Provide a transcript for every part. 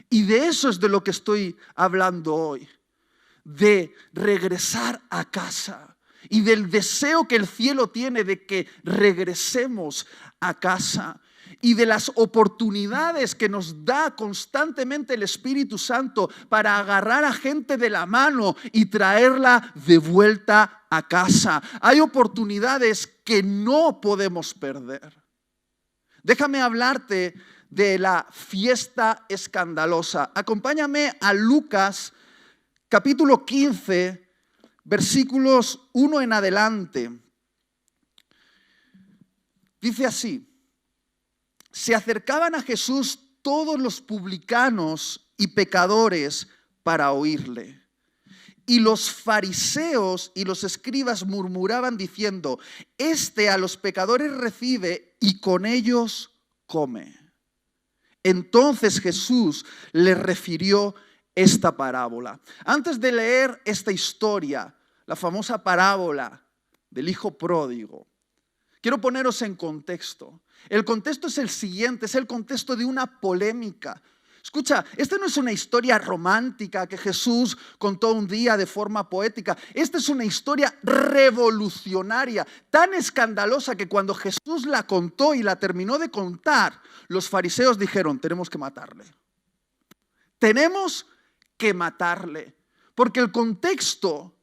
Y de eso es de lo que estoy hablando hoy, de regresar a casa y del deseo que el cielo tiene de que regresemos a casa y de las oportunidades que nos da constantemente el Espíritu Santo para agarrar a gente de la mano y traerla de vuelta a casa. Hay oportunidades que no podemos perder. Déjame hablarte de la fiesta escandalosa. Acompáñame a Lucas capítulo 15, versículos 1 en adelante. Dice así: se acercaban a Jesús todos los publicanos y pecadores para oírle. Y los fariseos y los escribas murmuraban diciendo: este a los pecadores recibe y con ellos come. Entonces Jesús les refirió esta parábola. Antes de leer esta historia, la famosa parábola del hijo pródigo, quiero poneros en contexto. El contexto es el siguiente, es el contexto de una polémica. Escucha, esta no es una historia romántica que Jesús contó un día de forma poética. Esta es una historia revolucionaria, tan escandalosa que cuando Jesús la contó y la terminó de contar, los fariseos dijeron: tenemos que matarle. Tenemos que matarle. Porque el contexto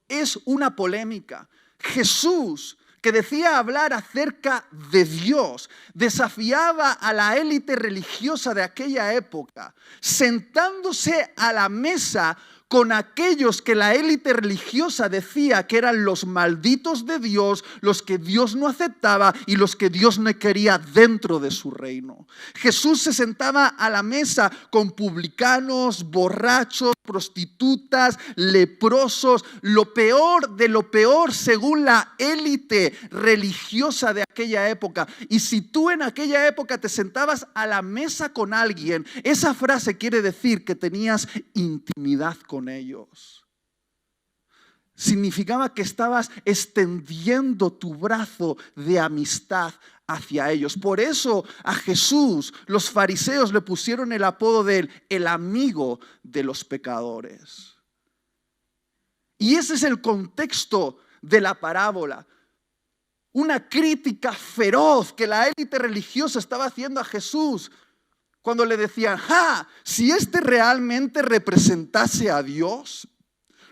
es una polémica. Jesús, que decía hablar acerca de Dios, desafiaba a la élite religiosa de aquella época, sentándose a la mesa con aquellos que la élite religiosa decía que eran los malditos de Dios, los que Dios no aceptaba y los que Dios no quería dentro de su reino. Jesús se sentaba a la mesa con publicanos, borrachos, prostitutas, leprosos, lo peor de lo peor según la élite religiosa de aquella época. Y si tú en aquella época te sentabas a la mesa con alguien, esa frase quiere decir que tenías intimidad con ellos. Significaba que estabas extendiendo tu brazo de amistad hacia ellos. Por eso a Jesús los fariseos le pusieron el apodo de el amigo de los pecadores. Y ese es el contexto de la parábola. Una crítica feroz que la élite religiosa estaba haciendo a Jesús cuando le decían: si este realmente representase a Dios,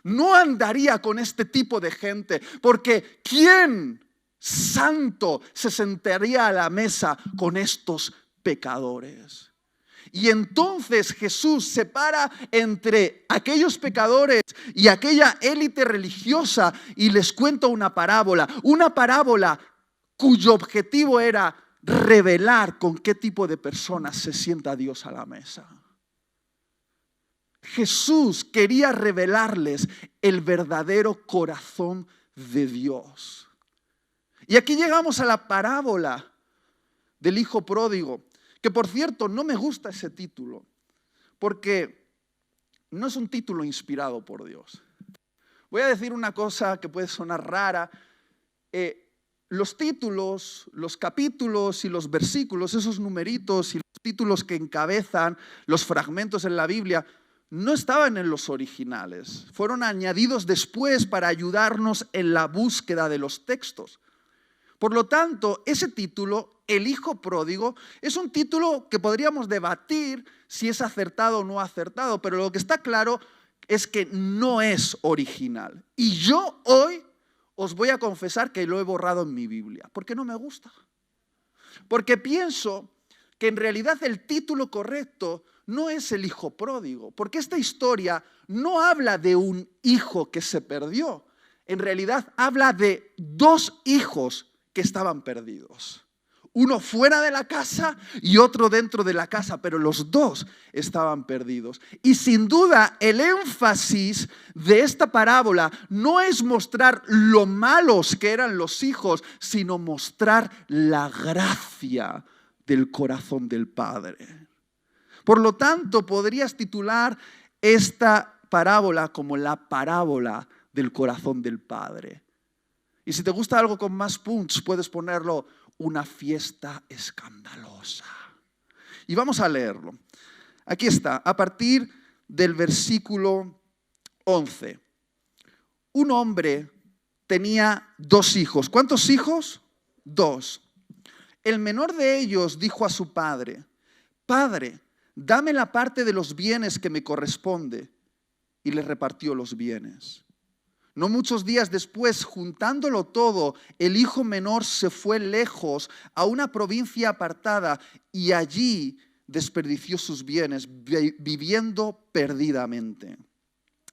no andaría con este tipo de gente, porque ¿quién santo se sentaría a la mesa con estos pecadores? Y entonces Jesús separa entre aquellos pecadores y aquella élite religiosa y les cuenta una parábola cuyo objetivo era revelar con qué tipo de personas se sienta Dios a la mesa. Jesús quería revelarles el verdadero corazón de Dios. Y aquí llegamos a la parábola del hijo pródigo, que por cierto no me gusta ese título, porque no es un título inspirado por Dios. Voy a decir una cosa que puede sonar rara. Los títulos, los capítulos y los versículos, esos numeritos y los títulos que encabezan los fragmentos en la Biblia, no estaban en los originales. Fueron añadidos después para ayudarnos en la búsqueda de los textos. Por lo tanto, ese título, El Hijo Pródigo, es un título que podríamos debatir si es acertado o no acertado, pero lo que está claro es que no es original. Y yo hoy os voy a confesar que lo he borrado en mi Biblia, porque no me gusta. Porque pienso que en realidad el título correcto no es El Hijo Pródigo, porque esta historia no habla de un hijo que se perdió. En realidad habla de dos hijos que estaban perdidos. Uno fuera de la casa y otro dentro de la casa, pero los dos estaban perdidos. Y sin duda el énfasis de esta parábola no es mostrar lo malos que eran los hijos, sino mostrar la gracia del corazón del Padre. Por lo tanto, podrías titular esta parábola como la parábola del corazón del Padre. Y si te gusta algo con más punch, puedes ponerlo una fiesta escandalosa. Y vamos a leerlo. Aquí está, a partir del versículo 11. Un hombre tenía 2 hijos. ¿Cuántos hijos? 2. El menor de ellos dijo a su padre: Padre, dame la parte de los bienes que me corresponde. Y le repartió los bienes. No muchos días después, juntándolo todo, el hijo menor se fue lejos a una provincia apartada y allí desperdició sus bienes, viviendo perdidamente.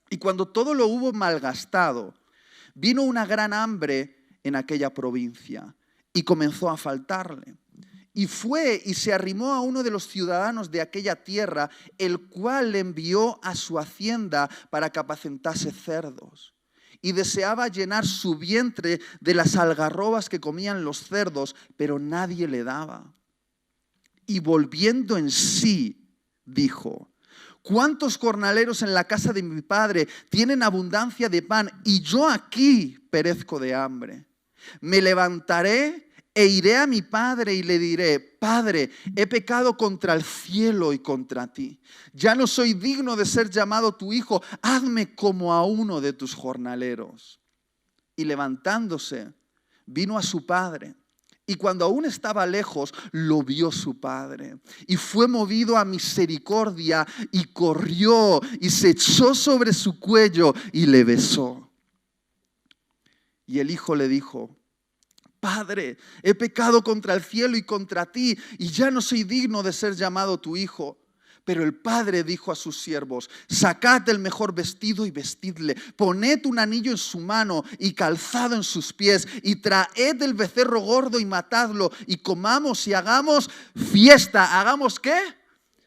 Y cuando todo lo hubo malgastado, vino una gran hambre en aquella provincia y comenzó a faltarle. Y fue y se arrimó a uno de los ciudadanos de aquella tierra, el cual le envió a su hacienda para que apacentase cerdos. Y deseaba llenar su vientre de las algarrobas que comían los cerdos, pero nadie le daba. Y volviendo en sí, dijo: ¿Cuántos jornaleros en la casa de mi padre tienen abundancia de pan y yo aquí perezco de hambre? Me levantaré e iré a mi padre y le diré: Padre, he pecado contra el cielo y contra ti. Ya no soy digno de ser llamado tu hijo. Hazme como a uno de tus jornaleros. Y levantándose, vino a su padre. Y cuando aún estaba lejos, lo vio su padre. Y fue movido a misericordia y corrió y se echó sobre su cuello y le besó. Y el hijo le dijo: Padre, he pecado contra el cielo y contra ti, y ya no soy digno de ser llamado tu hijo. Pero el padre dijo a sus siervos: Sacad el mejor vestido y vestidle, poned un anillo en su mano y calzado en sus pies, y traed el becerro gordo y matadlo, y comamos y hagamos fiesta. ¿Hagamos qué?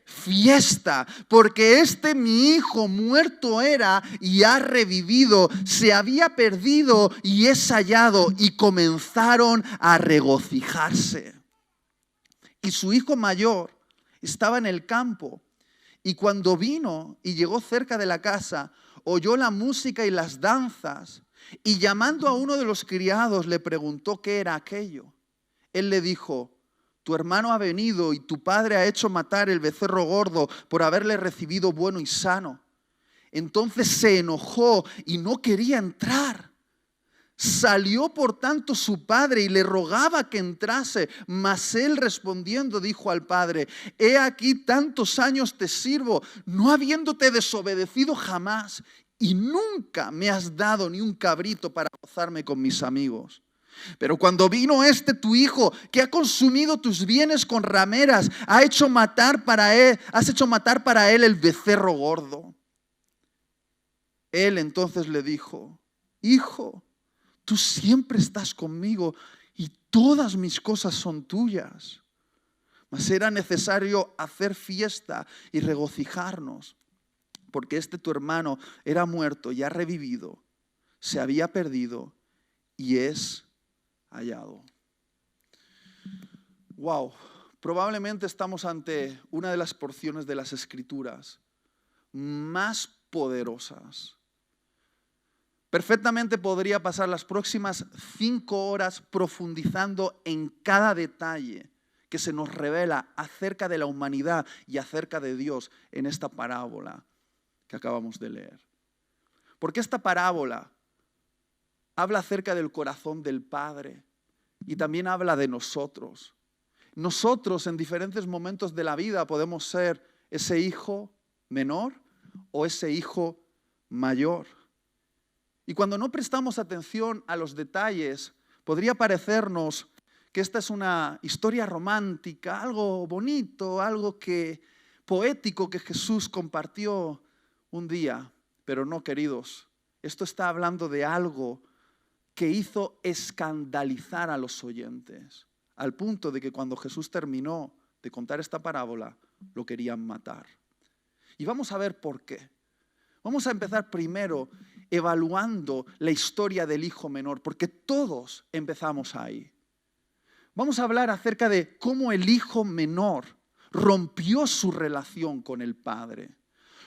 Fiesta, porque mi hijo muerto era y ha revivido, se había perdido y es hallado. Y comenzaron a regocijarse. Y su hijo mayor estaba en el campo, y cuando vino y llegó cerca de la casa, oyó la música y las danzas, y llamando a uno de los criados le preguntó qué era aquello. Él le dijo: Tu hermano ha venido y tu padre ha hecho matar el becerro gordo por haberle recibido bueno y sano. Entonces se enojó y no quería entrar. Salió por tanto su padre y le rogaba que entrase, mas él respondiendo dijo al padre: He aquí tantos años te sirvo, no habiéndote desobedecido jamás, y nunca me has dado ni un cabrito para gozarme con mis amigos. Pero cuando vino tu hijo, que ha consumido tus bienes con rameras, has hecho matar para él el becerro gordo. Él entonces le dijo: Hijo, tú siempre estás conmigo y todas mis cosas son tuyas. Mas era necesario hacer fiesta y regocijarnos, porque tu hermano era muerto y ha revivido, se había perdido y es hallado. Wow, probablemente estamos ante una de las porciones de las Escrituras más poderosas. Perfectamente podría pasar las próximas 5 horas profundizando en cada detalle que se nos revela acerca de la humanidad y acerca de Dios en esta parábola que acabamos de leer. Porque esta parábola habla acerca del corazón del Padre y también habla de nosotros. Nosotros en diferentes momentos de la vida podemos ser ese hijo menor o ese hijo mayor. Y cuando no prestamos atención a los detalles, podría parecernos que esta es una historia romántica, algo bonito, algo poético que Jesús compartió un día. Pero no, queridos, esto está hablando de algo que hizo escandalizar a los oyentes, al punto de que cuando Jesús terminó de contar esta parábola, lo querían matar. Y vamos a ver por qué. Vamos a empezar primero evaluando la historia del hijo menor, porque todos empezamos ahí. Vamos a hablar acerca de cómo el hijo menor rompió su relación con el padre.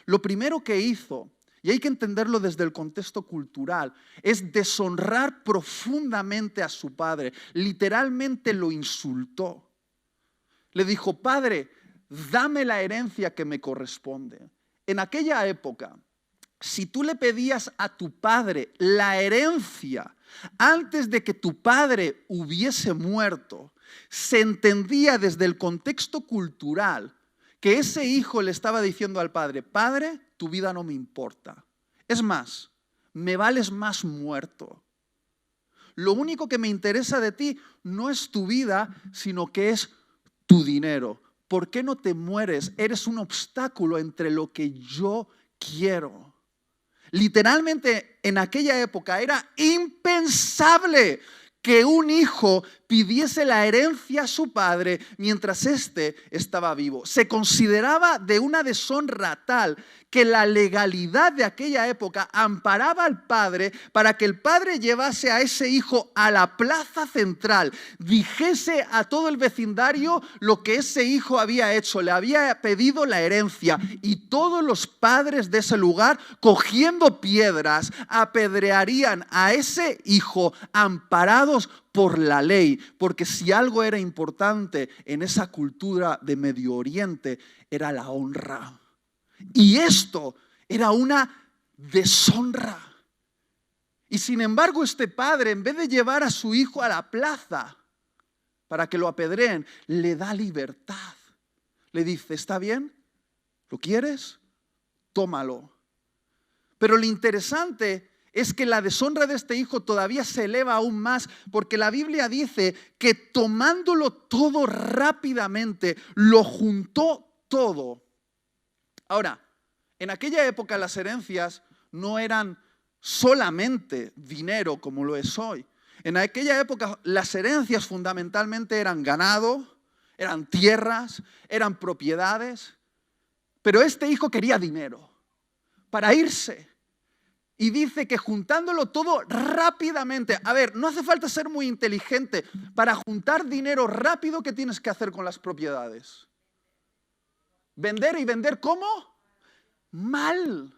Lo primero que hizo, y hay que entenderlo desde el contexto cultural, es deshonrar profundamente a su padre. Literalmente lo insultó. Le dijo: Padre, dame la herencia que me corresponde. En aquella época, si tú le pedías a tu padre la herencia antes de que tu padre hubiese muerto, se entendía desde el contexto cultural que ese hijo le estaba diciendo al padre: padre, tu vida no me importa. Es más, me vales más muerto. Lo único que me interesa de ti no es tu vida, sino que es tu dinero. ¿Por qué no te mueres? Eres un obstáculo entre lo que yo quiero. Literalmente en aquella época era impensable que un hijo pidiese la herencia a su padre mientras éste estaba vivo. Se consideraba de una deshonra tal que la legalidad de aquella época amparaba al padre para que el padre llevase a ese hijo a la plaza central, dijese a todo el vecindario lo que ese hijo había hecho, le había pedido la herencia, y todos los padres de ese lugar, cogiendo piedras, apedrearían a ese hijo amparados por la ley, porque si algo era importante en esa cultura de Medio Oriente era la honra. Y esto era una deshonra. Y sin embargo, este padre, en vez de llevar a su hijo a la plaza para que lo apedreen, le da libertad. Le dice: ¿está bien? ¿Lo quieres? Tómalo. Pero lo interesante es que la deshonra de este hijo todavía se eleva aún más, porque la Biblia dice que tomándolo todo rápidamente, lo juntó todo. Ahora, en aquella época las herencias no eran solamente dinero como lo es hoy. En aquella época las herencias fundamentalmente eran ganado, eran tierras, eran propiedades. Pero este hijo quería dinero para irse. Y dice que juntándolo todo rápidamente. A ver, no hace falta ser muy inteligente. Para juntar dinero rápido, ¿qué tienes que hacer con las propiedades? ¿Vender? ¿Y vender cómo? Mal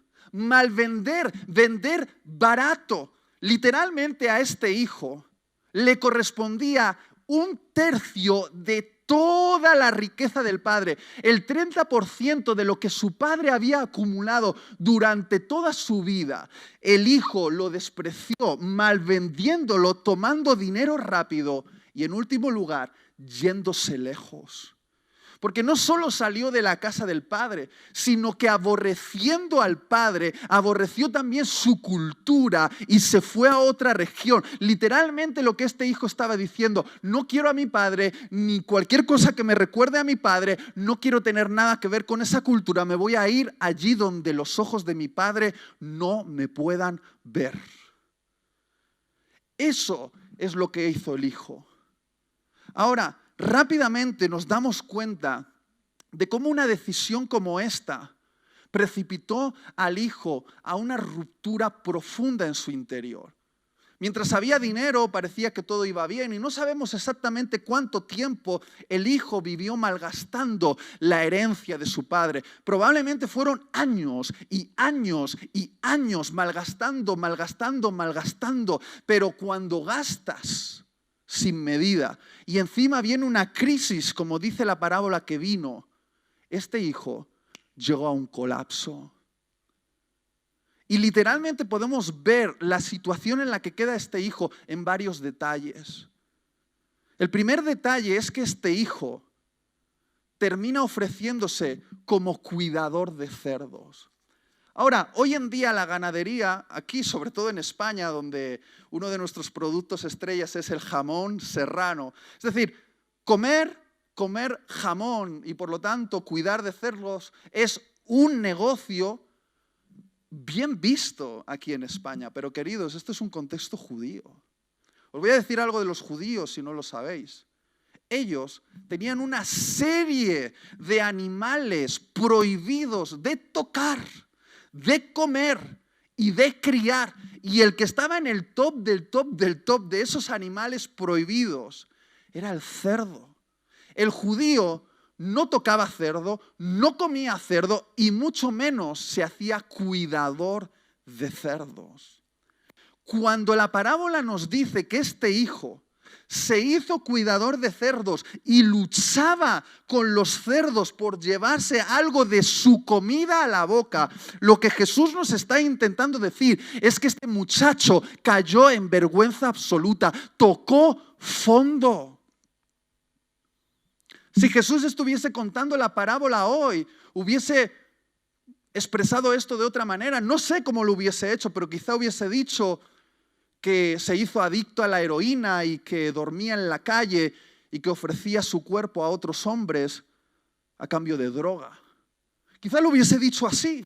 vender, vender barato. Literalmente a este hijo le correspondía 1/3 de toda la riqueza del padre. El 30% de lo que su padre había acumulado durante toda su vida. El hijo lo despreció, mal vendiéndolo, tomando dinero rápido y, en último lugar, yéndose lejos. Porque no solo salió de la casa del padre, sino que aborreciendo al padre, aborreció también su cultura y se fue a otra región. Literalmente lo que este hijo estaba diciendo: no quiero a mi padre, ni cualquier cosa que me recuerde a mi padre, no quiero tener nada que ver con esa cultura, me voy a ir allí donde los ojos de mi padre no me puedan ver. Eso es lo que hizo el hijo. Ahora, rápidamente nos damos cuenta de cómo una decisión como esta precipitó al hijo a una ruptura profunda en su interior. Mientras había dinero, parecía que todo iba bien, y no sabemos exactamente cuánto tiempo el hijo vivió malgastando la herencia de su padre. Probablemente fueron años y años y años malgastando, pero cuando gastas sin medida, y encima viene una crisis, como dice la parábola que vino, este hijo llegó a un colapso. Y literalmente podemos ver la situación en la que queda este hijo en varios detalles. El primer detalle es que este hijo termina ofreciéndose como cuidador de cerdos. Ahora, hoy en día la ganadería, aquí sobre todo en España, donde uno de nuestros productos estrellas es el jamón serrano, es decir, comer jamón y por lo tanto cuidar de cerdos es un negocio bien visto aquí en España. Pero queridos, esto es un contexto judío. Os voy a decir algo de los judíos si no lo sabéis. Ellos tenían una serie de animales prohibidos de tocar, de comer y de criar. Y el que estaba en el top del top de esos animales prohibidos era el cerdo. El judío no tocaba cerdo, no comía cerdo y mucho menos se hacía cuidador de cerdos. Cuando la parábola nos dice que este hijo se hizo cuidador de cerdos y luchaba con los cerdos por llevarse algo de su comida a la boca, lo que Jesús nos está intentando decir es que este muchacho cayó en vergüenza absoluta, tocó fondo. Si Jesús estuviese contando la parábola hoy, hubiese expresado esto de otra manera. No sé cómo lo hubiese hecho, pero quizá hubiese dicho que se hizo adicto a la heroína y que dormía en la calle y que ofrecía su cuerpo a otros hombres a cambio de droga. Quizá lo hubiese dicho así.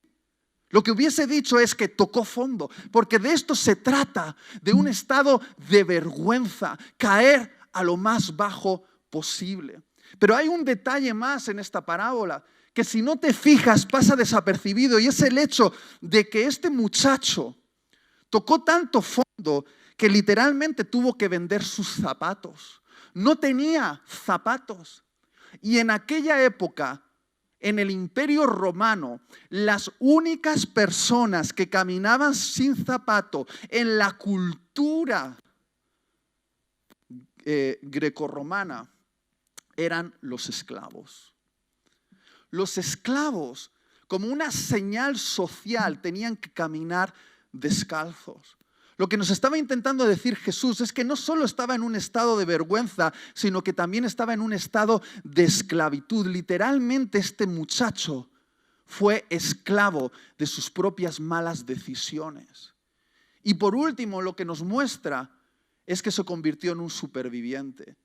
Lo que hubiese dicho es que tocó fondo, porque de esto se trata, de un estado de vergüenza, caer a lo más bajo posible. Pero hay un detalle más en esta parábola que si no te fijas pasa desapercibido, y es el hecho de que este muchacho tocó tanto fondo que literalmente tuvo que vender sus zapatos. No tenía zapatos. Y en aquella época, en el Imperio Romano, las únicas personas que caminaban sin zapato en la cultura grecorromana eran los esclavos. Los esclavos, como una señal social, tenían que caminar descalzos. Lo que nos estaba intentando decir Jesús es que no solo estaba en un estado de vergüenza, sino que también estaba en un estado de esclavitud. Literalmente este muchacho fue esclavo de sus propias malas decisiones. Y por último, lo que nos muestra es que se convirtió en un superviviente.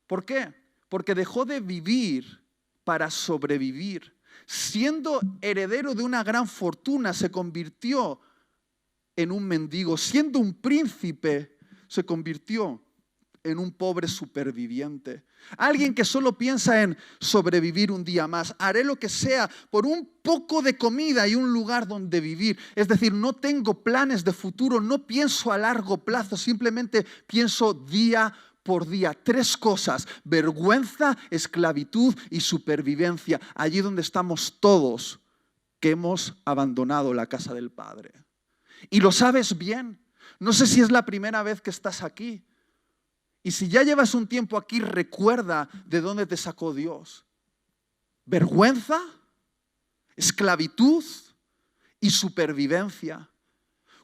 ¿Por qué? Porque dejó de vivir para sobrevivir. Siendo heredero de una gran fortuna, se convirtió en un mendigo. Siendo un príncipe, se convirtió en un pobre superviviente. Alguien que solo piensa en sobrevivir un día más. Haré lo que sea por un poco de comida y un lugar donde vivir. Es decir, no tengo planes de futuro, no pienso a largo plazo, simplemente pienso día por día. 3 cosas: vergüenza, esclavitud y supervivencia. Allí donde estamos todos que hemos abandonado la casa del Padre. Y lo sabes bien. No sé si es la primera vez que estás aquí. Y si ya llevas un tiempo aquí, recuerda de dónde te sacó Dios. Vergüenza, esclavitud y supervivencia.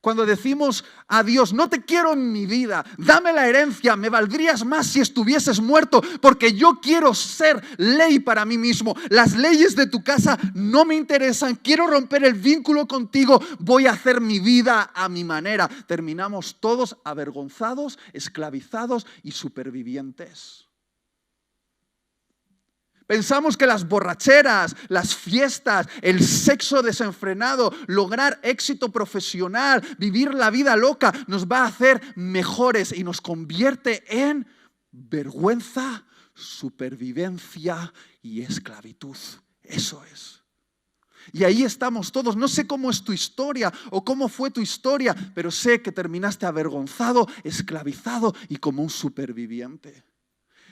Cuando decimos a Dios, no te quiero en mi vida, dame la herencia, me valdrías más si estuvieses muerto, porque yo quiero ser ley para mí mismo. Las leyes de tu casa no me interesan, quiero romper el vínculo contigo, voy a hacer mi vida a mi manera. Terminamos todos avergonzados, esclavizados y supervivientes. Pensamos que las borracheras, las fiestas, el sexo desenfrenado, lograr éxito profesional, vivir la vida loca, nos va a hacer mejores y nos convierte en vergüenza, supervivencia y esclavitud. Eso es. Y ahí estamos todos. No sé cómo es tu historia o cómo fue tu historia, pero sé que terminaste avergonzado, esclavizado y como un superviviente.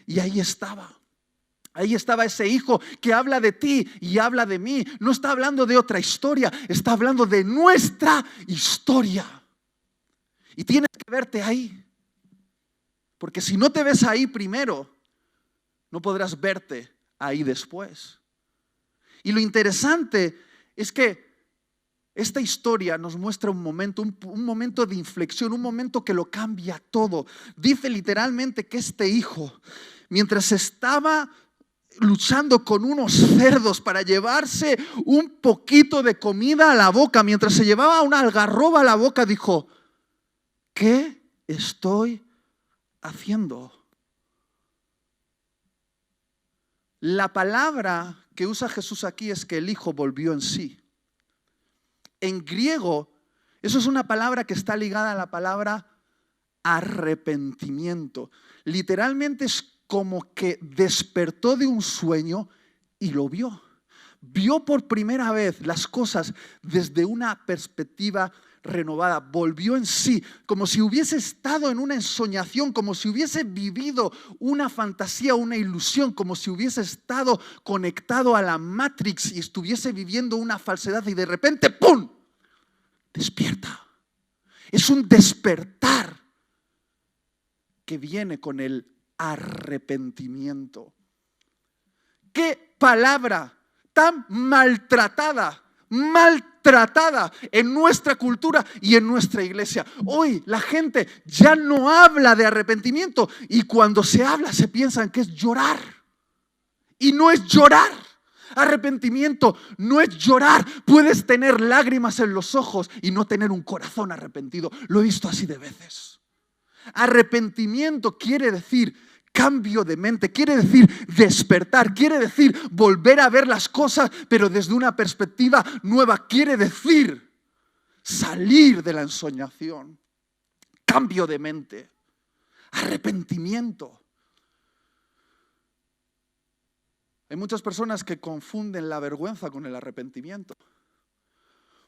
Y ahí estaba. Ahí estaba ese hijo que habla de ti y habla de mí. No está hablando de otra historia, está hablando de nuestra historia. Y tienes que verte ahí. Porque si no te ves ahí primero, no podrás verte ahí después. Y lo interesante es que esta historia nos muestra un momento de inflexión, un momento que lo cambia todo. Dice literalmente que este hijo, mientras estaba luchando con unos cerdos para llevarse un poquito de comida a la boca, mientras se llevaba una algarroba a la boca, dijo: ¿qué estoy haciendo? La palabra que usa Jesús aquí es que el hijo volvió en sí. En griego, eso es una palabra que está ligada a la palabra arrepentimiento. Literalmente es como que despertó de un sueño y lo vio. Vio por primera vez las cosas desde una perspectiva renovada. Volvió en sí, como si hubiese estado en una ensoñación, como si hubiese vivido una fantasía, una ilusión, como si hubiese estado conectado a la Matrix y estuviese viviendo una falsedad y de repente ¡pum! Despierta. Es un despertar. que viene con el arrepentimiento. ¡Qué palabra tan maltratada en nuestra cultura y en nuestra iglesia! Hoy la gente ya no habla de arrepentimiento y cuando se habla se piensan que es llorar. Y no es llorar. Arrepentimiento no es llorar. Puedes tener lágrimas en los ojos y no tener un corazón arrepentido. Lo he visto así de veces. Arrepentimiento quiere decir cambio de mente, quiere decir despertar, quiere decir volver a ver las cosas, pero desde una perspectiva nueva. Quiere decir salir de la ensoñación. Cambio de mente. Arrepentimiento. Hay muchas personas que confunden la vergüenza con el arrepentimiento.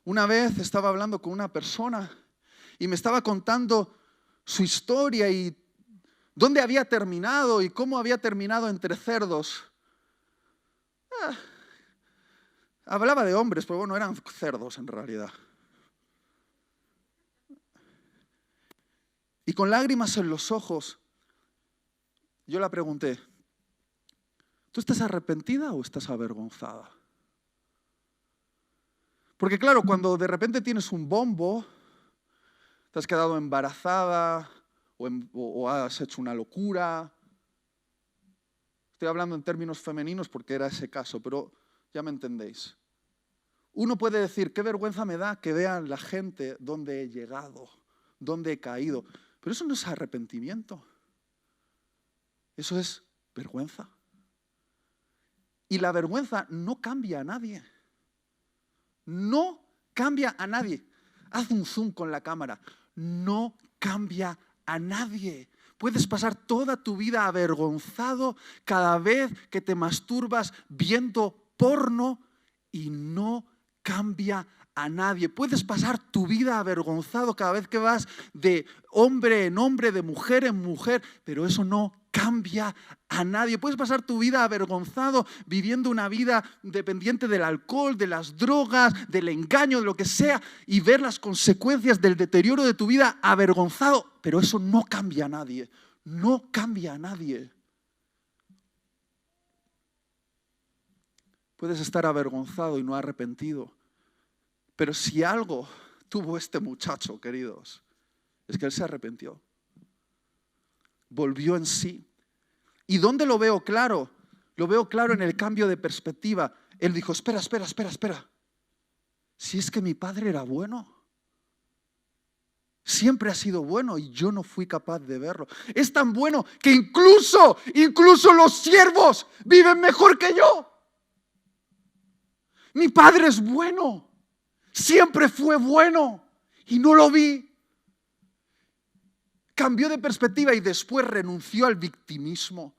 Una vez estaba hablando con una persona y me estaba contando su historia y dónde había terminado y cómo había terminado entre cerdos. Hablaba de hombres, pero bueno, eran cerdos en realidad. Y con lágrimas en los ojos, yo la pregunté, ¿tú estás arrepentida o estás avergonzada? Porque claro, cuando de repente tienes un bombo, te has quedado embarazada o has hecho una locura. Estoy hablando en términos femeninos porque era ese caso, pero ya me entendéis. Uno puede decir, qué vergüenza me da que vean la gente dónde he llegado, dónde he caído. Pero eso no es arrepentimiento. Eso es vergüenza. Y la vergüenza no cambia a nadie. No cambia a nadie. Haz un zoom con la cámara. No cambia a nadie. Puedes pasar toda tu vida avergonzado cada vez que te masturbas viendo porno y no cambia a nadie. Puedes pasar tu vida avergonzado cada vez que vas de hombre en hombre, de mujer en mujer, pero eso no cambia a nadie. Puedes pasar tu vida avergonzado viviendo una vida dependiente del alcohol, de las drogas, del engaño, de lo que sea, y ver las consecuencias del deterioro de tu vida avergonzado, pero eso no cambia a nadie. No cambia a nadie. Puedes estar avergonzado y no arrepentido, pero si algo tuvo este muchacho, queridos, es que él se arrepintió. Volvió en sí. ¿Y dónde lo veo claro? Lo veo claro en el cambio de perspectiva. Él dijo, espera. Si es que mi padre era bueno. Siempre ha sido bueno y yo no fui capaz de verlo. Es tan bueno que incluso los siervos viven mejor que yo. Mi padre es bueno. Siempre fue bueno y no lo vi. Cambió de perspectiva y después renunció al victimismo.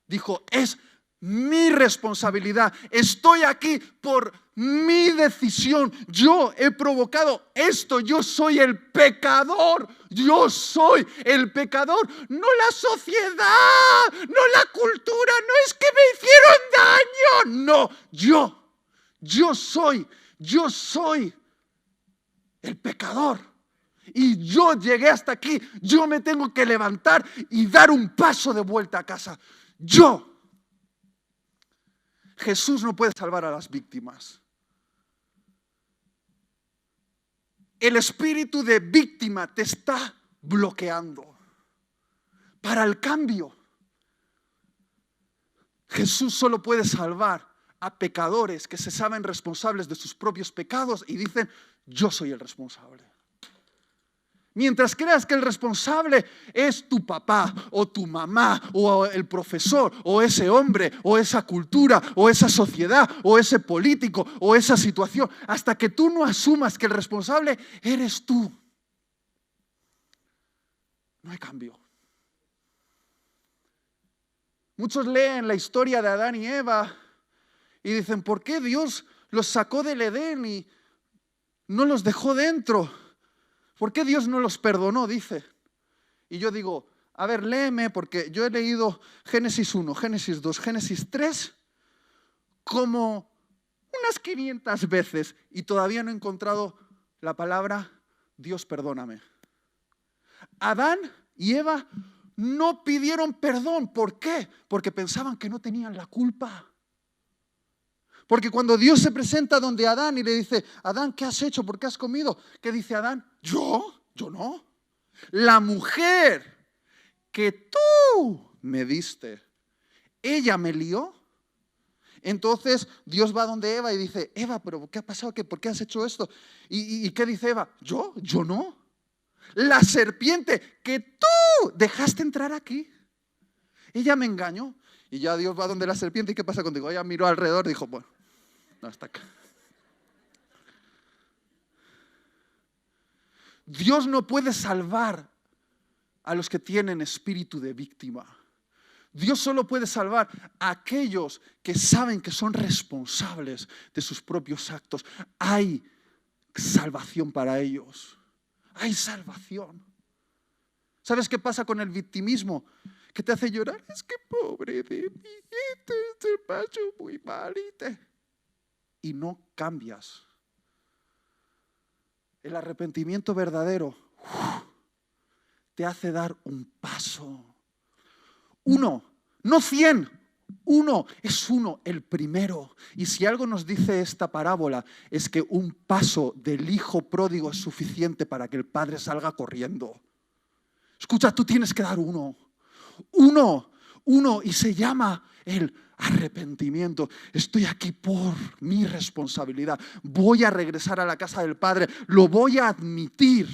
Dijo, es mi responsabilidad. Estoy aquí por mi decisión. Yo he provocado esto. Yo soy el pecador. Yo soy el pecador. No la sociedad, no la cultura. No es que me hicieron daño. No, yo soy el pecador. Y yo llegué hasta aquí. Yo me tengo que levantar y dar un paso de vuelta a casa. Jesús no puede salvar a las víctimas. El espíritu de víctima te está bloqueando. Para el cambio, Jesús solo puede salvar a pecadores que se saben responsables de sus propios pecados y dicen, yo soy el responsable. Mientras creas que el responsable es tu papá o tu mamá o el profesor o ese hombre o esa cultura o esa sociedad o ese político o esa situación, hasta que tú no asumas que el responsable eres tú, no hay cambio. Muchos leen la historia de Adán y Eva y dicen, ¿por qué Dios los sacó del Edén y no los dejó dentro? ¿Por qué Dios no los perdonó? Dice. Y yo digo, a ver, léeme, porque yo he leído Génesis 1, Génesis 2, Génesis 3, como unas 500 veces y todavía no he encontrado la palabra Dios perdóname. Adán y Eva no pidieron perdón. ¿Por qué? Porque pensaban que no tenían la culpa. Porque cuando Dios se presenta donde Adán y le dice, Adán, ¿qué has hecho? ¿Por qué has comido? ¿Qué dice Adán? ¿Yo? Yo no. La mujer que tú me diste, ella me lió. Entonces Dios va donde Eva y dice, Eva, ¿pero qué ha pasado? ¿Por qué has hecho esto? ¿Y qué dice Eva? ¿Yo? Yo no. La serpiente que tú dejaste entrar aquí, ella me engañó. Y ya Dios va donde la serpiente y ¿qué pasa contigo? Ella miró alrededor y dijo, bueno, no, está acá. Dios no puede salvar a los que tienen espíritu de víctima. Dios solo puede salvar a aquellos que saben que son responsables de sus propios actos. Hay salvación para ellos. Hay salvación. ¿Sabes qué pasa con el victimismo? Que te hace llorar. Es que pobre de mí, se pasó muy mal. Y no cambias. El arrepentimiento verdadero te hace dar un paso. 1, no 100. 1 es 1, el primero. Y si algo nos dice esta parábola es que un paso del hijo pródigo es suficiente para que el padre salga corriendo. Escucha, tú tienes que dar 1. 1 y se llama el arrepentimiento. Estoy aquí por mi responsabilidad. Voy a regresar a la casa del Padre. Lo voy a admitir.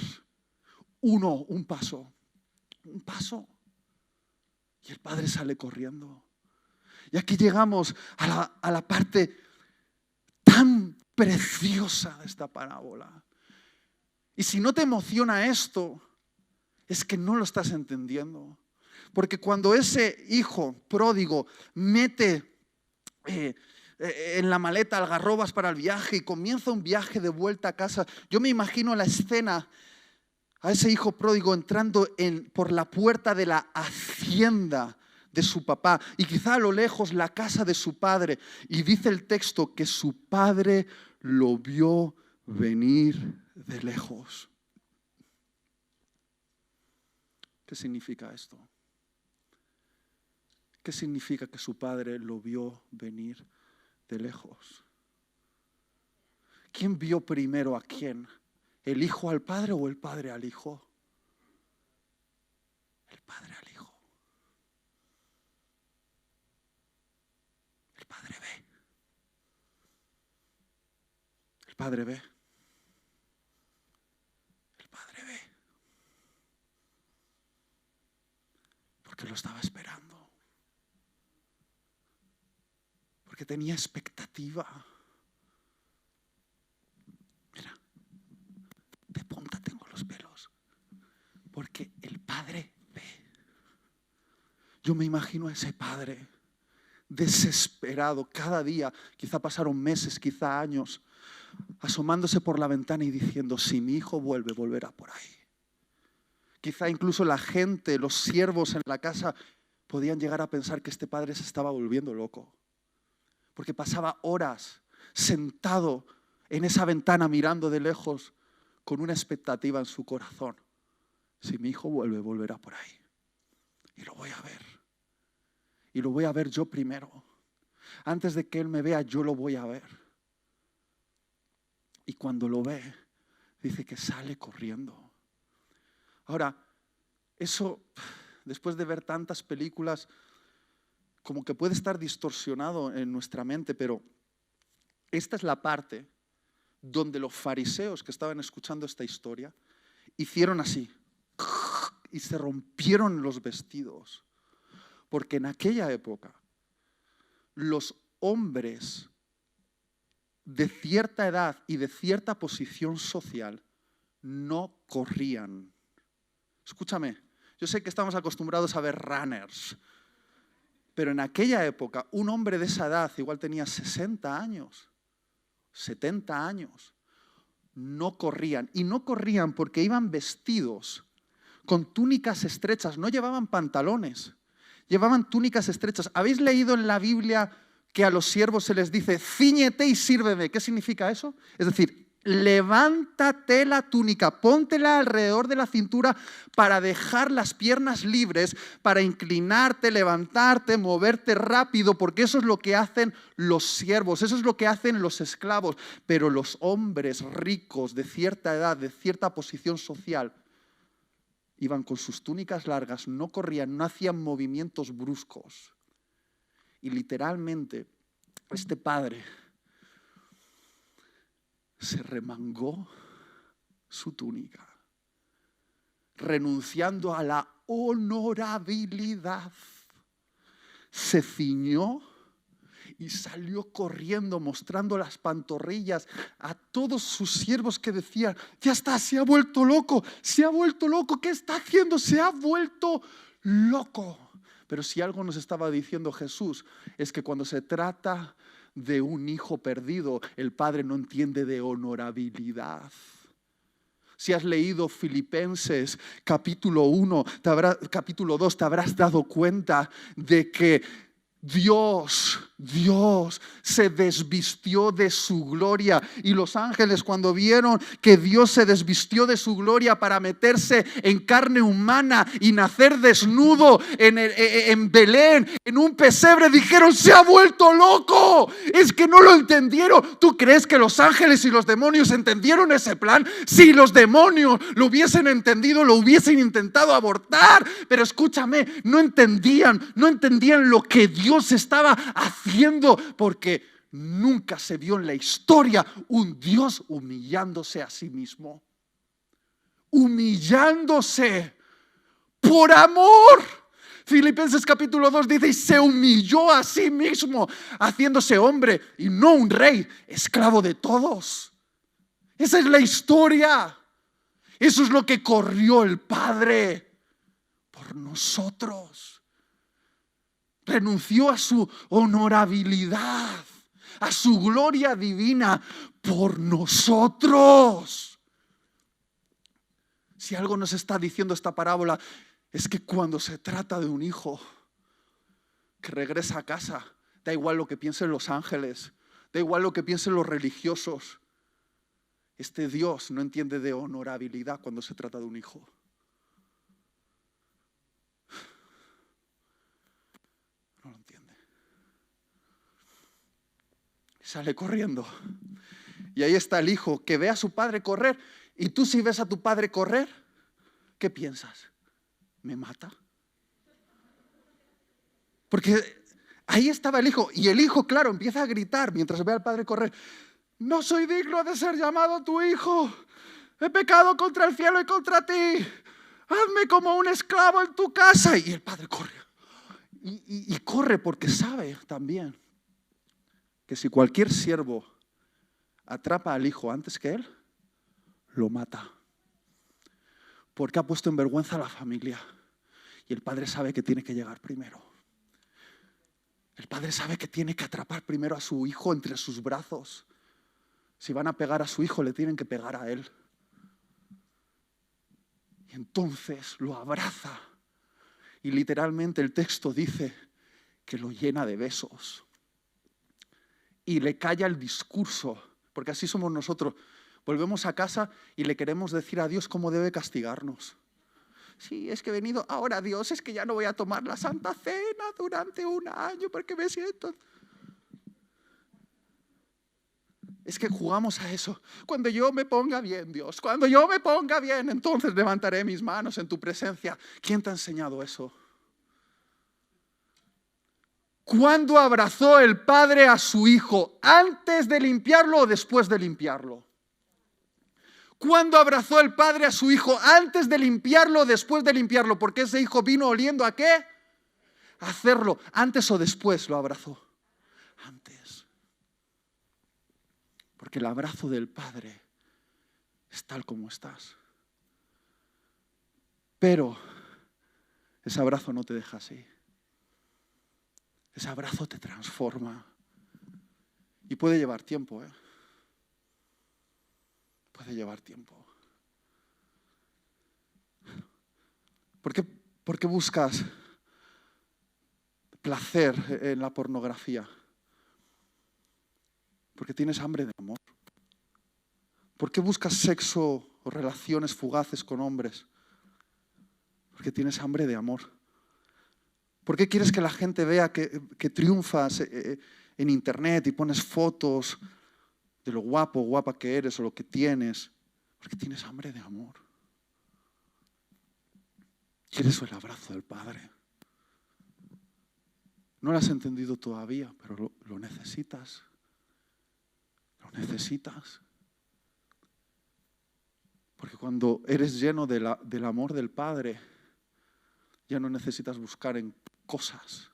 1, un paso. Un paso. Y el Padre sale corriendo. Y aquí llegamos a la parte tan preciosa de esta parábola. Y si no te emociona esto, es que no lo estás entendiendo. Porque cuando ese hijo pródigo mete en la maleta algarrobas para el viaje y comienza un viaje de vuelta a casa, yo me imagino la escena a ese hijo pródigo entrando por la puerta de la hacienda de su papá y quizá a lo lejos la casa de su padre. Y dice el texto que su padre lo vio venir de lejos. ¿Qué significa esto? ¿Qué significa que su padre lo vio venir de lejos? ¿Quién vio primero a quién? ¿El hijo al padre o el padre al hijo? El padre al hijo. El padre ve. El padre ve. El padre ve. Porque lo estaba esperando. Porque tenía expectativa. Mira, de punta tengo los pelos. Porque el padre ve. Yo me imagino a ese padre desesperado cada día, quizá pasaron meses, quizá años, asomándose por la ventana y diciendo, si mi hijo vuelve, volverá por ahí. Quizá incluso la gente, los siervos en la casa, podían llegar a pensar que este padre se estaba volviendo loco. Porque pasaba horas sentado en esa ventana mirando de lejos con una expectativa en su corazón. Si mi hijo vuelve, volverá por ahí. Y lo voy a ver. Y lo voy a ver yo primero. Antes de que él me vea, yo lo voy a ver. Y cuando lo ve, dice que sale corriendo. Ahora, eso, después de ver tantas películas, como que puede estar distorsionado en nuestra mente, pero esta es la parte donde los fariseos que estaban escuchando esta historia hicieron así y se rompieron los vestidos. Porque en aquella época los hombres de cierta edad y de cierta posición social no corrían. Escúchame, yo sé que estamos acostumbrados a ver runners, pero en aquella época un hombre de esa edad, igual tenía 60 años, 70 años, no corrían. Y no corrían porque iban vestidos con túnicas estrechas, no llevaban pantalones, llevaban túnicas estrechas. ¿Habéis leído en la Biblia que a los siervos se les dice, cíñete y sírveme? ¿Qué significa eso? Es decir, levántate la túnica, póntela alrededor de la cintura para dejar las piernas libres, para inclinarte, levantarte, moverte rápido, porque eso es lo que hacen los siervos, eso es lo que hacen los esclavos. Pero los hombres ricos de cierta edad, de cierta posición social, iban con sus túnicas largas, no corrían, no hacían movimientos bruscos. Y literalmente, este padre se remangó su túnica, renunciando a la honorabilidad. Se ciñó y salió corriendo, mostrando las pantorrillas a todos sus siervos que decían: ya está, se ha vuelto loco, ¿qué está haciendo? Se ha vuelto loco. Pero si algo nos estaba diciendo Jesús, es que cuando se trata de un hijo perdido, el padre no entiende de honorabilidad. Si has leído Filipenses capítulo 1, capítulo 2, te habrás dado cuenta de que Dios se desvistió de su gloria, y los ángeles, cuando vieron que Dios se desvistió de su gloria para meterse en carne humana y nacer desnudo en Belén, en un pesebre, dijeron: se ha vuelto loco. Es que no lo entendieron. ¿Tú crees que los ángeles y los demonios entendieron ese plan? Si los demonios lo hubiesen entendido, lo hubiesen intentado abortar. Pero escúchame, no entendían lo que Dios estaba haciendo, porque nunca se vio en la historia un Dios humillándose a sí mismo, humillándose por amor. Filipenses capítulo 2 dice: y se humilló a sí mismo, haciéndose hombre y no un rey, esclavo de todos. Esa es la historia. Eso es lo que corrió el Padre por nosotros. Renunció a su honorabilidad, a su gloria divina por nosotros. Si algo nos está diciendo esta parábola, es que cuando se trata de un hijo que regresa a casa, da igual lo que piensen los ángeles, da igual lo que piensen los religiosos. Este Dios no entiende de honorabilidad cuando se trata de un hijo. No lo entiende. Sale corriendo. Y ahí está el hijo que ve a su padre correr. Y tú, si ves a tu padre correr, ¿qué piensas? ¿Me mata? Porque ahí estaba el hijo. Y el hijo, claro, empieza a gritar mientras ve al padre correr: no soy digno de ser llamado tu hijo. He pecado contra el cielo y contra ti. Hazme como un esclavo en tu casa. Y el padre corre. Y corre porque sabe también que si cualquier siervo atrapa al hijo antes que él, lo mata. Porque ha puesto en vergüenza a la familia. Y el padre sabe que tiene que llegar primero. El padre sabe que tiene que atrapar primero a su hijo entre sus brazos. Si van a pegar a su hijo, le tienen que pegar a él. Y entonces lo abraza. Y literalmente el texto dice que lo llena de besos. Y le calla el discurso, porque así somos nosotros. Volvemos a casa y le queremos decir a Dios cómo debe castigarnos. Sí, es que he venido ahora, Dios, es que ya no voy a tomar la Santa Cena durante un año porque me siento... Es que jugamos a eso. Cuando yo me ponga bien, Dios, cuando yo me ponga bien, entonces levantaré mis manos en tu presencia. ¿Quién te ha enseñado eso? ¿Cuándo abrazó el padre a su hijo? ¿Antes de limpiarlo o después de limpiarlo? ¿Cuándo abrazó el padre a su hijo? ¿Antes de limpiarlo o después de limpiarlo? Porque ese hijo vino oliendo ¿a qué? A hacerlo. ¿Antes o después lo abrazó? Antes. Porque el abrazo del Padre es tal como estás. Pero ese abrazo no te deja así. Ese abrazo te transforma. Y puede llevar tiempo, ¿eh? Puede llevar tiempo. ¿Por qué buscas placer en la pornografía? Porque tienes hambre de amor. ¿Por qué buscas sexo o relaciones fugaces con hombres? Porque tienes hambre de amor. ¿Por qué quieres que la gente vea que triunfas en internet y pones fotos de lo guapo o guapa que eres o lo que tienes? Porque tienes hambre de amor. Quieres el abrazo del Padre. No lo has entendido todavía, pero lo necesitas. Lo necesitas. Porque cuando eres lleno del amor del Padre, ya no necesitas buscar en cosas.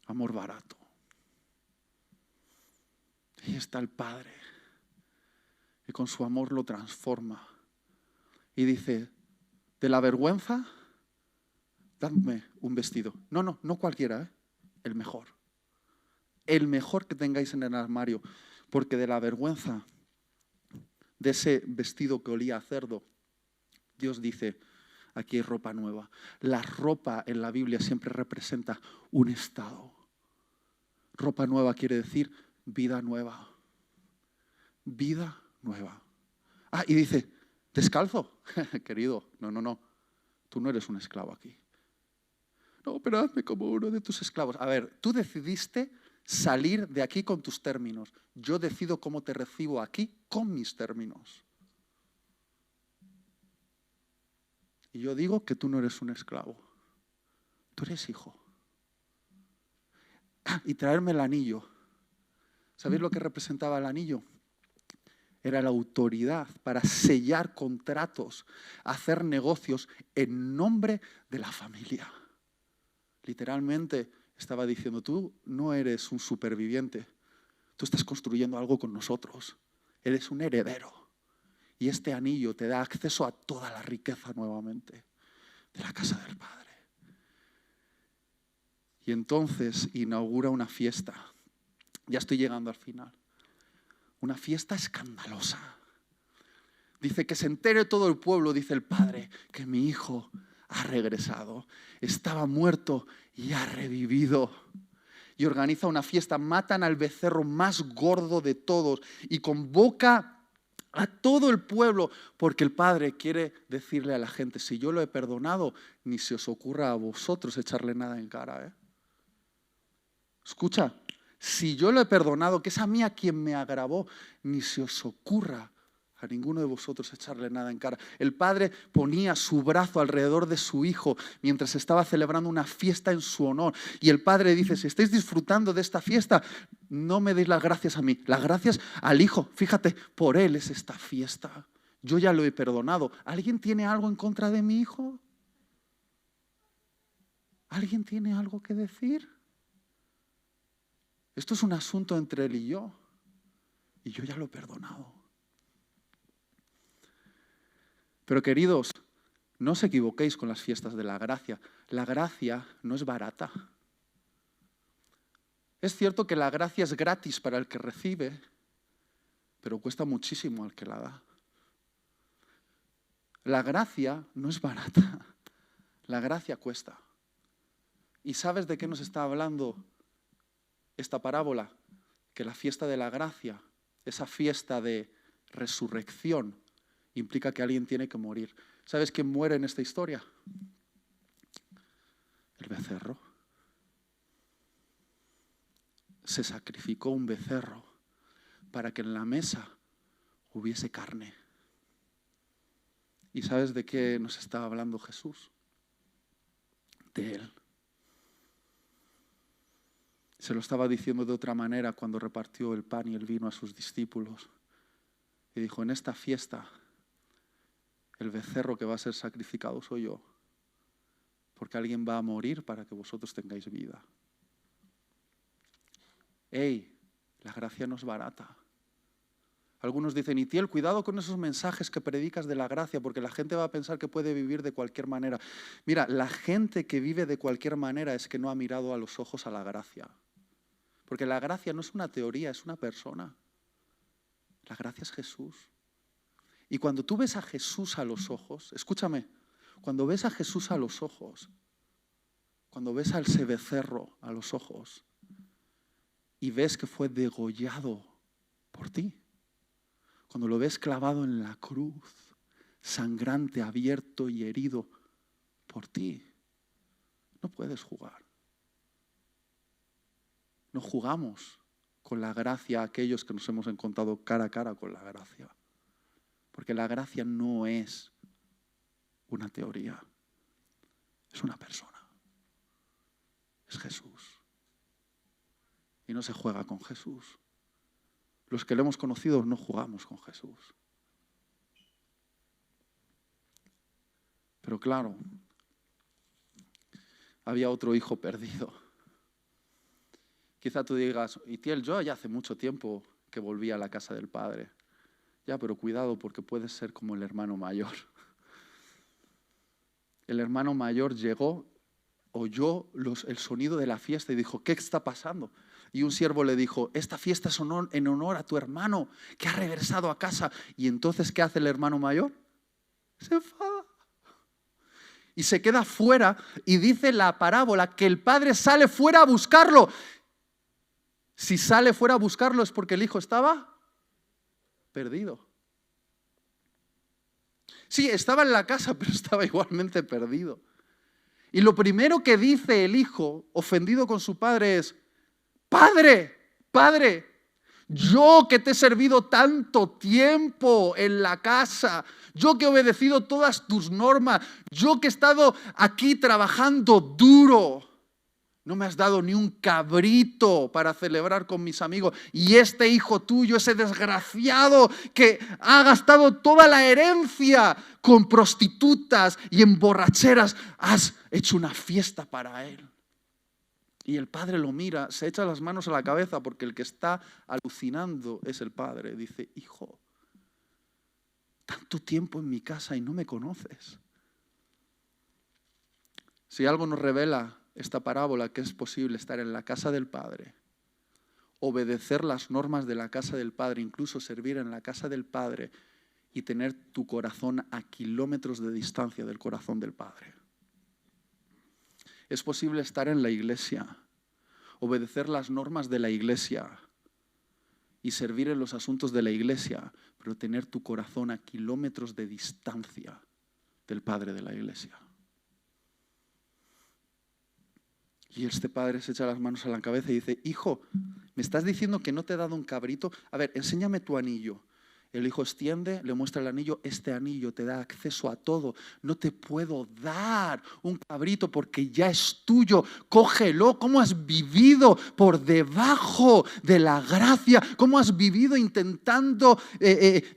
Amor barato. Ahí está el Padre. Y con su amor lo transforma. Y dice, de la vergüenza, dadme un vestido. No cualquiera, el mejor. El mejor que tengáis en el armario. Porque de la vergüenza, de ese vestido que olía a cerdo, Dios dice, aquí hay ropa nueva. La ropa en la Biblia siempre representa un estado. Ropa nueva quiere decir vida nueva. Vida nueva. Y dice, descalzo. Querido, no. Tú no eres un esclavo aquí. No, pero hazme como uno de tus esclavos. A ver, tú decidiste salir de aquí con tus términos. Yo decido cómo te recibo aquí con mis términos. Y yo digo que tú no eres un esclavo. Tú eres hijo. Y traerme el anillo. ¿Sabéis lo que representaba el anillo? Era la autoridad para sellar contratos, hacer negocios en nombre de la familia. Literalmente estaba diciendo, tú no eres un superviviente, tú estás construyendo algo con nosotros, eres un heredero. Y este anillo te da acceso a toda la riqueza nuevamente de la casa del Padre. Y entonces inaugura una fiesta. Ya estoy llegando al final. Una fiesta escandalosa. Dice que se entere todo el pueblo, dice el Padre, que mi hijo ha regresado. Estaba muerto y ha revivido. Y organiza una fiesta, matan al becerro más gordo de todos y convoca a todo el pueblo, porque el Padre quiere decirle a la gente, si yo lo he perdonado, ni se os ocurra a vosotros echarle nada en cara. Escucha, si yo lo he perdonado, que es a mí a quien me agravó, ni se os ocurra a ninguno de vosotros echarle nada en cara. El Padre ponía su brazo alrededor de su Hijo mientras estaba celebrando una fiesta en su honor. Y el Padre dice, si estáis disfrutando de esta fiesta, no me deis las gracias a mí, las gracias al Hijo. Fíjate, por Él es esta fiesta. Yo ya lo he perdonado. ¿Alguien tiene algo en contra de mi Hijo? ¿Alguien tiene algo que decir? Esto es un asunto entre Él y yo ya lo he perdonado. Pero queridos, no os equivoquéis con las fiestas de la gracia. La gracia no es barata. Es cierto que la gracia es gratis para el que recibe, pero cuesta muchísimo al que la da. La gracia no es barata. La gracia cuesta. ¿Y sabes de qué nos está hablando esta parábola? Que la fiesta de la gracia, esa fiesta de resurrección, implica que alguien tiene que morir. ¿Sabes quién muere en esta historia? El becerro. Se sacrificó un becerro para que en la mesa hubiese carne. ¿Y sabes de qué nos está hablando Jesús? De Él. Se lo estaba diciendo de otra manera cuando repartió el pan y el vino a sus discípulos. Y dijo, en esta fiesta, el becerro que va a ser sacrificado soy yo, porque alguien va a morir para que vosotros tengáis vida. La gracia no es barata. Algunos dicen, Itiel, cuidado con esos mensajes que predicas de la gracia, porque la gente va a pensar que puede vivir de cualquier manera. Mira, la gente que vive de cualquier manera es que no ha mirado a los ojos a la gracia. Porque la gracia no es una teoría, es una persona. La gracia es Jesús. Y cuando tú ves a Jesús a los ojos, escúchame, cuando ves a Jesús a los ojos, cuando ves a ese becerro a los ojos y ves que fue degollado por ti. Cuando lo ves clavado en la cruz, sangrante, abierto y herido por ti, no puedes jugar. No jugamos con la gracia a aquellos que nos hemos encontrado cara a cara con la gracia. Porque la gracia no es una teoría, es una persona. Es Jesús. Y no se juega con Jesús. Los que lo hemos conocido no jugamos con Jesús. Pero claro, había otro hijo perdido. Quizá tú digas, Itiel, yo ya hace mucho tiempo que volví a la casa del Padre. Ya, pero cuidado porque puedes ser como el hermano mayor. El hermano mayor llegó, oyó el sonido de la fiesta y dijo, ¿qué está pasando? Y un siervo le dijo, esta fiesta es en honor a tu hermano que ha regresado a casa. Y entonces, ¿qué hace el hermano mayor? Se enfada. Y se queda fuera y dice la parábola que el padre sale fuera a buscarlo. Si sale fuera a buscarlo es porque el hijo estaba perdido. Sí, estaba en la casa, pero estaba igualmente perdido. Y lo primero que dice el hijo, ofendido con su padre, es, Padre, Padre, yo que te he servido tanto tiempo en la casa, yo que he obedecido todas tus normas, yo que he estado aquí trabajando duro, no me has dado ni un cabrito para celebrar con mis amigos. Y este hijo tuyo, ese desgraciado que ha gastado toda la herencia con prostitutas y en borracheras, has hecho una fiesta para él. Y el padre lo mira, se echa las manos a la cabeza porque el que está alucinando es el padre. Dice, hijo, tanto tiempo en mi casa y no me conoces. Si algo nos revela esta parábola, que es posible estar en la casa del Padre, obedecer las normas de la casa del Padre, incluso servir en la casa del Padre y tener tu corazón a kilómetros de distancia del corazón del Padre. Es posible estar en la iglesia, obedecer las normas de la iglesia y servir en los asuntos de la iglesia, pero tener tu corazón a kilómetros de distancia del Padre de la iglesia. Y este padre se echa las manos a la cabeza y dice, hijo, ¿me estás diciendo que no te he dado un cabrito? A ver, enséñame tu anillo. El hijo extiende, le muestra el anillo, este anillo te da acceso a todo. No te puedo dar un cabrito porque ya es tuyo. Cógelo. ¿Cómo has vivido por debajo de la gracia? ¿Cómo has vivido intentando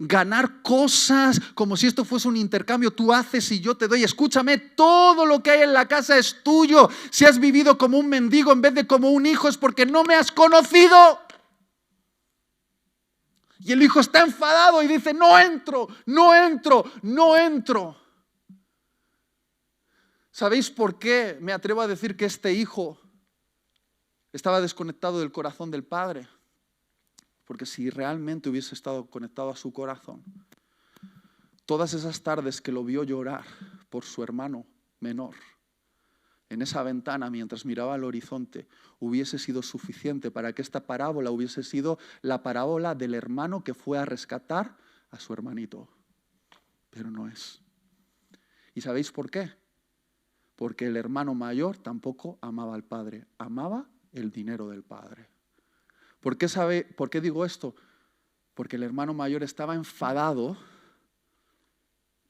ganar cosas como si esto fuese un intercambio? Tú haces y yo te doy. Escúchame, todo lo que hay en la casa es tuyo. Si has vivido como un mendigo en vez de como un hijo es porque no me has conocido. Y el hijo está enfadado y dice, no entro, no entro, no entro. ¿Sabéis por qué me atrevo a decir que este hijo estaba desconectado del corazón del padre? Porque si realmente hubiese estado conectado a su corazón, todas esas tardes que lo vio llorar por su hermano menor, en esa ventana mientras miraba al horizonte, hubiese sido suficiente para que esta parábola hubiese sido la parábola del hermano que fue a rescatar a su hermanito. Pero no es. ¿Y sabéis por qué? Porque el hermano mayor tampoco amaba al padre, amaba el dinero del padre. ¿Por qué digo esto? Porque el hermano mayor estaba enfadado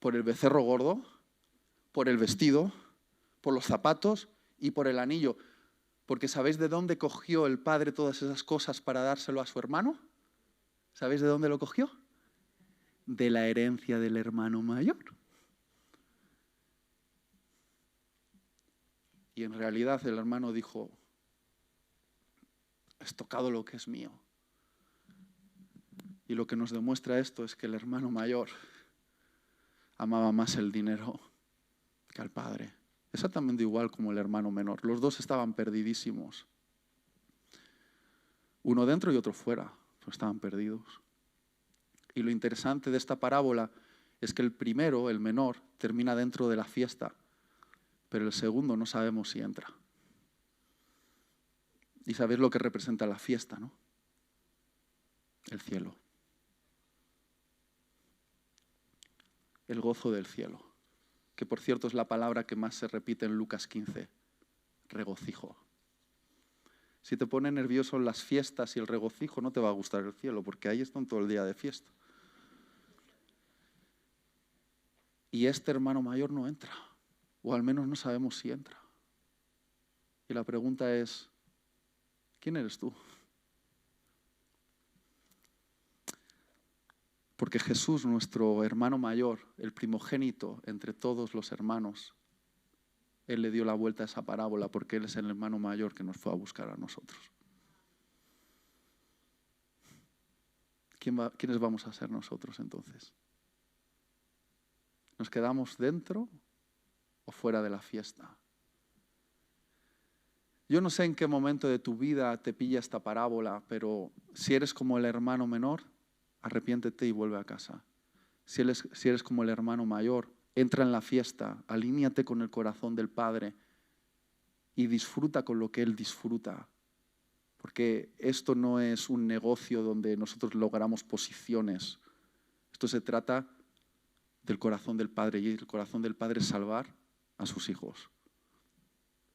por el becerro gordo, por el vestido, por los zapatos y por el anillo. Porque ¿sabéis de dónde cogió el padre todas esas cosas para dárselo a su hermano? ¿Sabéis de dónde lo cogió? De la herencia del hermano mayor. Y en realidad el hermano dijo, has tocado lo que es mío. Y lo que nos demuestra esto es que el hermano mayor amaba más el dinero que al padre. Exactamente igual como el hermano menor. Los dos estaban perdidísimos. Uno dentro y otro fuera, pero estaban perdidos. Y lo interesante de esta parábola es que el primero, el menor, termina dentro de la fiesta, pero el segundo no sabemos si entra. Y sabéis lo que representa la fiesta, ¿no? El cielo. El gozo del cielo. Que por cierto es la palabra que más se repite en Lucas 15. Regocijo. Si te pone nervioso las fiestas y el regocijo, no te va a gustar el cielo, porque ahí están todo el día de fiesta. Y este hermano mayor no entra, o al menos no sabemos si entra. Y la pregunta es, ¿quién eres tú? Porque Jesús, nuestro hermano mayor, el primogénito entre todos los hermanos, Él le dio la vuelta a esa parábola porque Él es el hermano mayor que nos fue a buscar a nosotros. ¿Quiénes vamos a ser nosotros entonces? ¿Nos quedamos dentro o fuera de la fiesta? Yo no sé en qué momento de tu vida te pilla esta parábola, pero si eres como el hermano menor, arrepiéntete y vuelve a casa. Si eres como el hermano mayor, entra en la fiesta, alíñate con el corazón del Padre y disfruta con lo que Él disfruta. Porque esto no es un negocio donde nosotros logramos posiciones. Esto se trata del corazón del Padre, y el corazón del Padre es salvar a sus hijos.